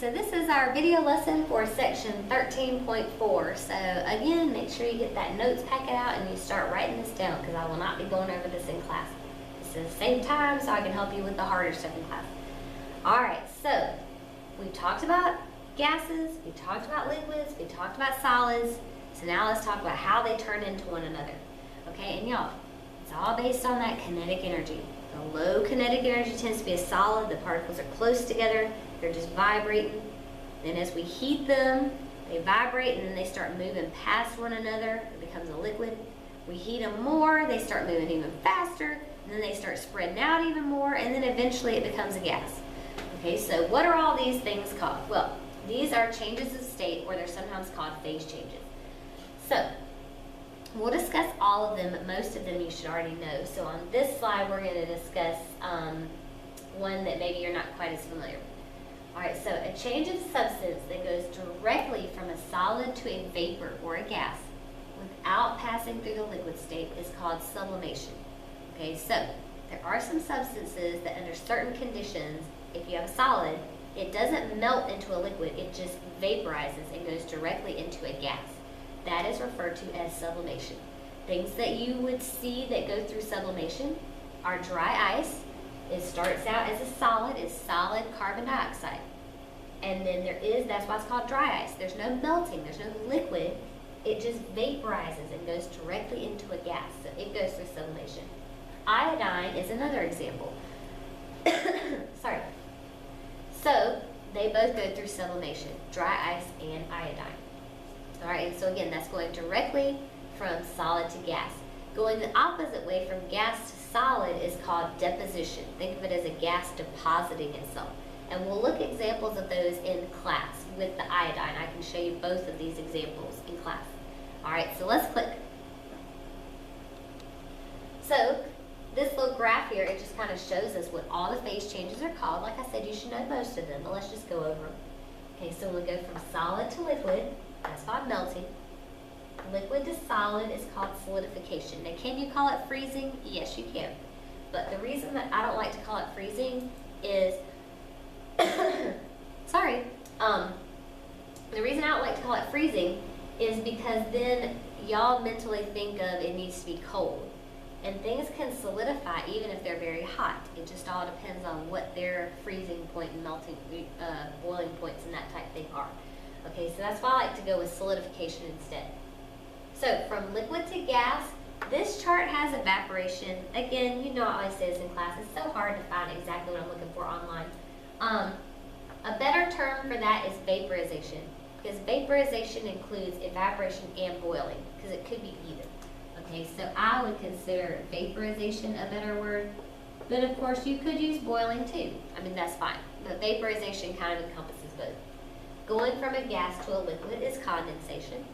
so this is our video lesson for section 13.4. So again, make sure you get that notes packet out and you start writing this down because I will not be going over this in class. It's at the same time so I can help you with the harder stuff in class. Alright, so we talked about gases, we talked about liquids, we talked about solids. So now let's talk about how they turn into one another. Okay, and y'all, it's all based on that kinetic energy. The low kinetic energy tends to be a solid. The particles are close together. They're just vibrating. Then as we heat them, they vibrate and then they start moving past one another. It becomes a liquid. We heat them more, they start moving even faster, and then they start spreading out even more, and then eventually it becomes a gas. Okay, so what are all these things called? Well, these are changes of state, or they're sometimes called phase changes. So, we'll discuss all of them, but most of them you should already know. So on this slide, we're going to discuss one that maybe you're not quite as familiar with. Alright, so a change of substance that goes directly from a solid to a vapor or a gas without passing through the liquid state is called sublimation. Okay, so there are some substances that under certain conditions, if you have a solid, it doesn't melt into a liquid, it just vaporizes and goes directly into a gas. That is referred to as sublimation. Things that you would see that go through sublimation are dry ice. It starts out as a solid, it's solid carbon dioxide. And then that's why it's called dry ice. There's no melting, there's no liquid. It just vaporizes and goes directly into a gas. So it goes through sublimation. Iodine is another example. Sorry. So they both go through sublimation, dry ice and iodine. All right, and so again, that's going directly from solid to gas. Going the opposite way from gas to solid is called deposition. Think of it as a gas depositing itself. And we'll look at examples of those in class with the iodine. I can show you both of these examples in class. All right, so let's click. So this little graph here, it just kind of shows us what all the phase changes are called. Like I said, you should know most of them, but let's just go over them. Okay, so we'll go from solid to liquid. That's called melting. Liquid to solid is called solidification. Now, can you call it freezing? Yes, you can. But the reason that I don't like to call it freezing is, sorry, the reason I don't like to call it freezing is because then y'all mentally think of it needs to be cold. And things can solidify even if they're very hot. It just all depends on what their freezing point and melting, boiling points and that type thing are. Okay, so that's why I like to go with solidification instead. So from liquid to gas, this chart has evaporation. Again, you know I always say this in class. It's so hard to find exactly what I'm looking for online. A better term for that is vaporization, because vaporization includes evaporation and boiling, because it could be either. Okay, so I would consider vaporization a better word, but of course you could use boiling too. I mean, that's fine, but vaporization kind of encompasses both. Going from a gas to a liquid is condensation.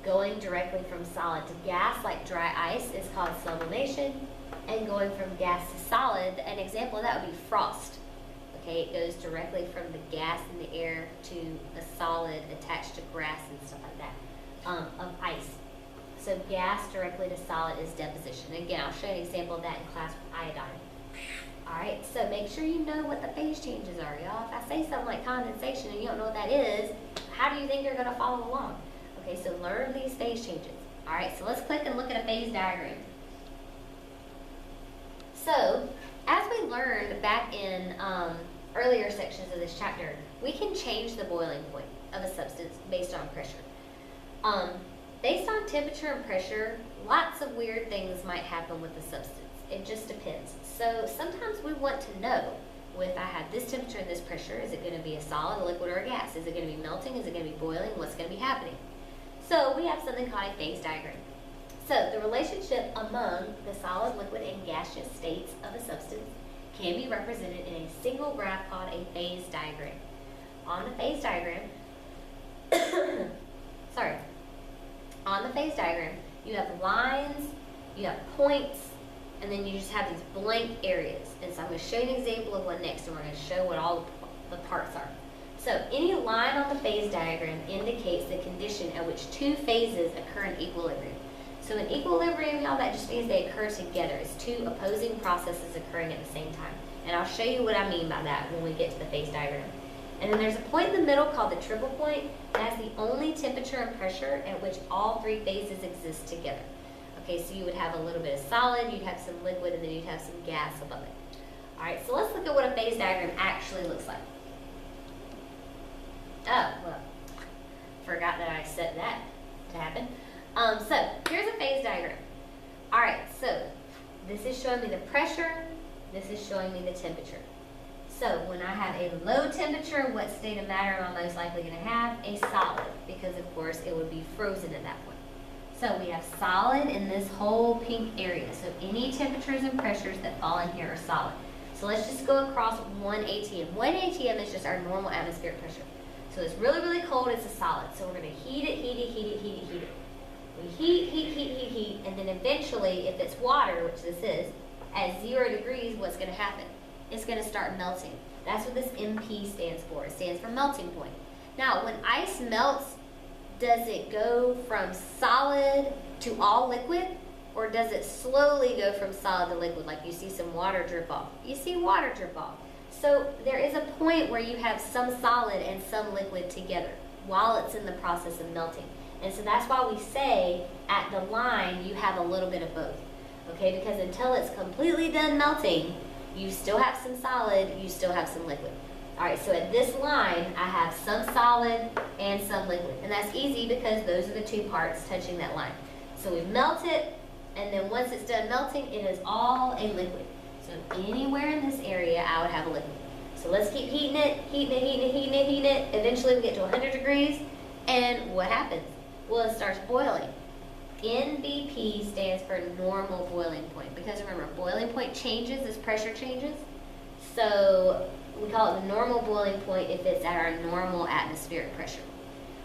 Going directly from solid to gas, like dry ice, is called sublimation. And going from gas to solid, an example of that would be frost. Okay, it goes directly from the gas in the air to a solid attached to grass and stuff like that, of ice. So gas directly to solid is deposition. Again, I'll show you an example of that in class with iodine. Alright, so make sure you know what the phase changes are, y'all. If I say something like condensation and you don't know what that is, how do you think you're going to follow along? Okay, so learn these phase changes. Alright, so let's click and look at a phase diagram. So, as we learned back in earlier sections of this chapter, we can change the boiling point of a substance based on pressure. Based on temperature and pressure, lots of weird things might happen with the substance. It just depends. So sometimes we want to know, if I have this temperature and this pressure, is it going to be a solid, a liquid, or a gas? Is it going to be melting? Is it going to be boiling? What's going to be happening? So we have something called a phase diagram. So the relationship among the solid, liquid, and gaseous states of a substance can be represented in a single graph called a phase diagram. On the phase diagram, on the phase diagram, you have lines, you have points, and then you just have these blank areas. And so I'm going to show you an example of one next, and we're going to show what all the parts are. So any line on the phase diagram indicates the condition at which two phases occur in equilibrium. So in equilibrium, y'all, that just means they occur together. It's two opposing processes occurring at the same time. And I'll show you what I mean by that when we get to the phase diagram. And then there's a point in the middle called the triple point. That's the only temperature and pressure at which all three phases exist together. Okay, so you would have a little bit of solid, you'd have some liquid, and then you'd have some gas above it. All right, so let's look at what a phase diagram actually looks like. Oh, well, forgot that I set that to happen. So here's a phase diagram. All right, so this is showing me the pressure, this is showing me the temperature. So when I have a low temperature, what state of matter am I most likely going to have? A solid, because of course it would be frozen at that point. So we have solid in this whole pink area. So any temperatures and pressures that fall in here are solid. So let's just go across 1 atm. 1 atm is just our normal atmospheric pressure. So it's really, really cold, it's a solid. So we're going to heat it, heat it, heat it, heat it, heat it. We heat, heat, heat, heat, heat, and then eventually, if it's water, which this is, at 0 degrees, what's going to happen? It's going to start melting. That's what this MP stands for. It stands for melting point. Now, when ice melts, does it go from solid to all liquid? Or does it slowly go from solid to liquid, like you see some water drip off? You see water drip off. So there is a point where you have some solid and some liquid together while it's in the process of melting. And so that's why we say at the line you have a little bit of both. Okay, because until it's completely done melting, you still have some solid, you still have some liquid. All right, so at this line, I have some solid and some liquid. And that's easy because those are the two parts touching that line. So we melt it, and then once it's done melting, it is all a liquid. So anywhere in this area, I would have a liquid. So let's keep heating it, heating it, heating it, heating it, heating it. Eventually we get to 100 degrees, and what happens? Well, it starts boiling. NBP stands for normal boiling point, because remember, boiling point changes as pressure changes. So we call it the normal boiling point if it's at our normal atmospheric pressure.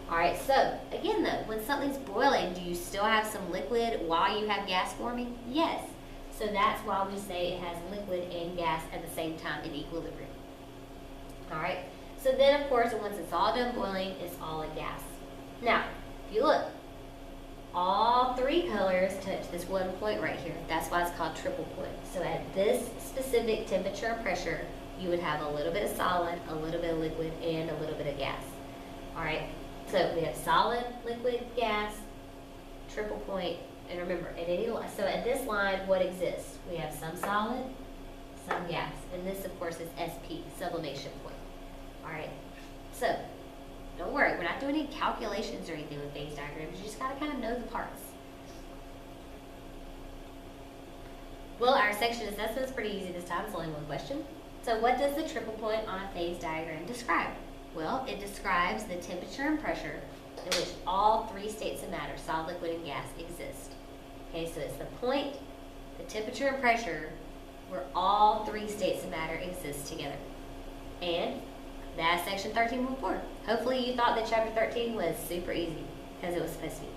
All right, so again though, when something's boiling, do you still have some liquid while you have gas forming? Yes. So that's why we say it has liquid and gas at the same time in equilibrium. All right, so then of course, once it's all done boiling, it's all a gas. Now, if you look, all three colors touch this one point right here. That's why it's called triple point. So at this specific temperature and pressure, you would have a little bit of solid, a little bit of liquid, and a little bit of gas. All right, so we have solid, liquid, gas, triple point, and remember, at any line, so at this line, what exists? We have some solid, some gas, and this, of course, is SP, sublimation point. All right, so don't worry, we're not doing any calculations or anything with phase diagrams. You just got to kind of know the parts. Well, our section assessment is pretty easy this time. It's only one question. So what does the triple point on a phase diagram describe? Well, it describes the temperature and pressure in which all three states of matter, solid, liquid, and gas, exist. Okay, so it's the point, the temperature and pressure where all three states of matter exist together. And that's section 13.4. Hopefully you thought that chapter 13 was super easy, because it was supposed to be.